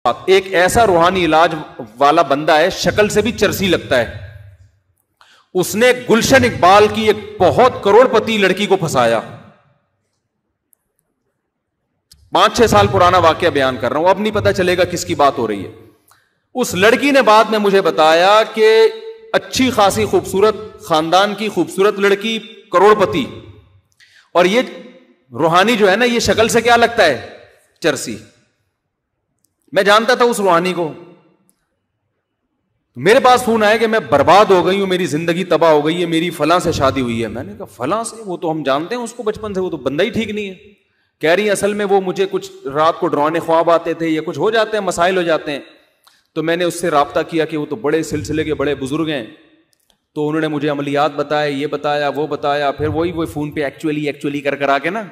ایک ایسا روحانی علاج والا بندہ ہے, شکل سے بھی چرسی لگتا ہے, اس نے گلشن اقبال کی ایک بہت کروڑ پتی لڑکی کو پھنسایا. 5-6 سال پرانا واقعہ بیان کر رہا ہوں, اب نہیں پتا چلے گا کس کی بات ہو رہی ہے. اس لڑکی نے بعد میں مجھے بتایا کہ اچھی خاصی خوبصورت خاندان کی خوبصورت لڑکی, کروڑ پتی, اور یہ روحانی جو ہے نا, یہ شکل سے کیا لگتا ہے, چرسی. میں جانتا تھا اس روحانی کو. میرے پاس فون آیا کہ میں برباد ہو گئی ہوں, میری زندگی تباہ ہو گئی ہے, میری فلاں سے شادی ہوئی ہے. میں نے کہا فلاں سے؟ وہ تو ہم جانتے ہیں اس کو بچپن سے, وہ تو بندہ ہی ٹھیک نہیں ہے. کہہ رہی ہے اصل میں وہ مجھے کچھ رات کو ڈرانے خواب آتے تھے, یا کچھ ہو جاتے ہیں, مسائل ہو جاتے ہیں. تو میں نے اس سے رابطہ کیا کہ وہ تو بڑے سلسلے کے بڑے بزرگ ہیں, تو انہوں نے مجھے عملیات بتائے, یہ بتایا وہ بتایا. پھر وہی فون پہ ایکچولی کر آ کے نا,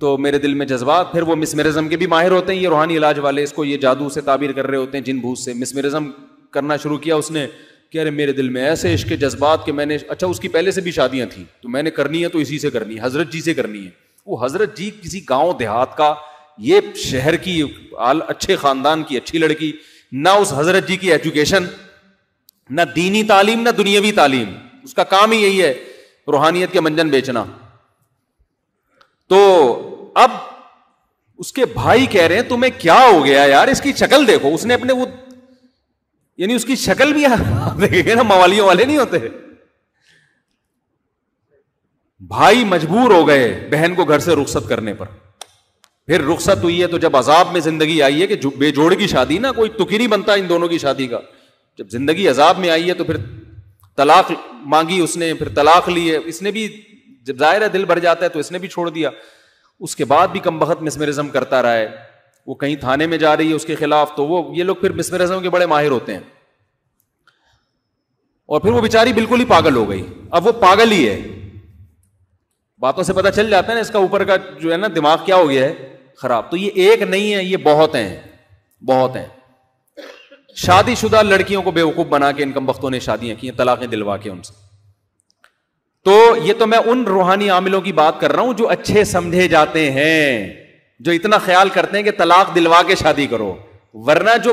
تو میرے دل میں جذبات. پھر وہ مسمرزم کے بھی ماہر ہوتے ہیں یہ روحانی علاج والے, اس کو یہ جادو سے تعبیر کر رہے ہوتے ہیں, جن بھوت سے. مسمرزم کرنا شروع کیا اس نے کہ ارے میرے دل میں ایسے عشق کے جذبات کہ میں نے, اچھا اس کی پہلے سے بھی شادیاں تھیں, تو میں نے کرنی ہے تو اسی سے کرنی ہے, حضرت جی سے کرنی ہے. وہ حضرت جی کسی گاؤں دیہات کا, یہ شہر کی اچھے خاندان کی اچھی لڑکی, نہ اس حضرت جی کی ایجوکیشن, نہ دینی تعلیم نہ دنیاوی تعلیم, اس کا کام ہی یہی ہے روحانیت کے منجن بیچنا. تو اب اس کے بھائی کہہ رہے ہیں تمہیں کیا ہو گیا یار, اس کی شکل دیکھو. اس نے اپنے وہ, یعنی اس کی شکل بھی دیکھیں گے نا, موالیوں والے نہیں ہوتے. بھائی مجبور ہو گئے بہن کو گھر سے رخصت کرنے پر. پھر رخصت ہوئی ہے تو جب عذاب میں زندگی آئی ہے کہ بے جوڑ کی شادی نا, کوئی تک ہی نہیں بنتا ان دونوں کی شادی کا. جب زندگی عذاب میں آئی ہے تو پھر طلاق مانگی اس نے, پھر طلاق لی ہے اس نے بھی. جب ظاہر ہے دل بھر جاتا ہے تو اس نے بھی چھوڑ دیا. اس کے بعد بھی کم بخت مسمرزم کرتا رہا ہے. وہ کہیں تھانے میں جا رہی ہے اس کے خلاف, تو وہ یہ لوگ پھر مسمرزم کے بڑے ماہر ہوتے ہیں. اور پھر وہ بیچاری بالکل ہی پاگل ہو گئی. اب وہ پاگل ہی ہے, باتوں سے پتہ چل جاتا ہے نا اس کا اوپر کا جو ہے نا دماغ کیا ہو گیا ہے, خراب. تو یہ ایک نہیں ہے, یہ بہت ہیں. شادی شدہ لڑکیوں کو بیوقوف بنا کے ان کم بختوں نے شادیاں کی ہیں, طلاقیں دلوا کے ان سے. تو یہ تو میں ان روحانی عاملوں کی بات کر رہا ہوں جو اچھے سمجھے جاتے ہیں, جو اتنا خیال کرتے ہیں کہ طلاق دلوا کے شادی کرو. ورنہ جو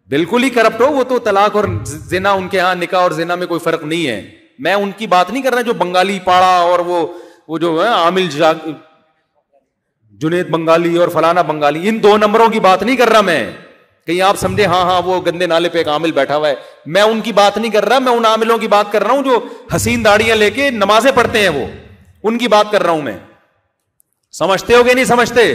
بالکل ہی کرپٹ ہو, وہ تو طلاق اور زنا, ان کے ہاں نکاح اور زنا میں کوئی فرق نہیں ہے. میں ان کی بات نہیں کر رہا جو بنگالی پاڑا اور وہ جو ہے عامل جنید بنگالی اور فلانا بنگالی, ان 2 نمبروں کی بات نہیں کر رہا میں. کہیں آپ سمجھے ہاں وہ گندے نالے پہ ایک عامل بیٹھا ہوا ہے, میں ان کی بات نہیں کر رہا. میں ان عاملوں کی بات کر رہا ہوں جو حسین داڑیاں لے کے نمازیں پڑھتے ہیں, وہ ان کی بات کر رہا ہوں میں. سمجھتے ہو کہ نہیں سمجھتے؟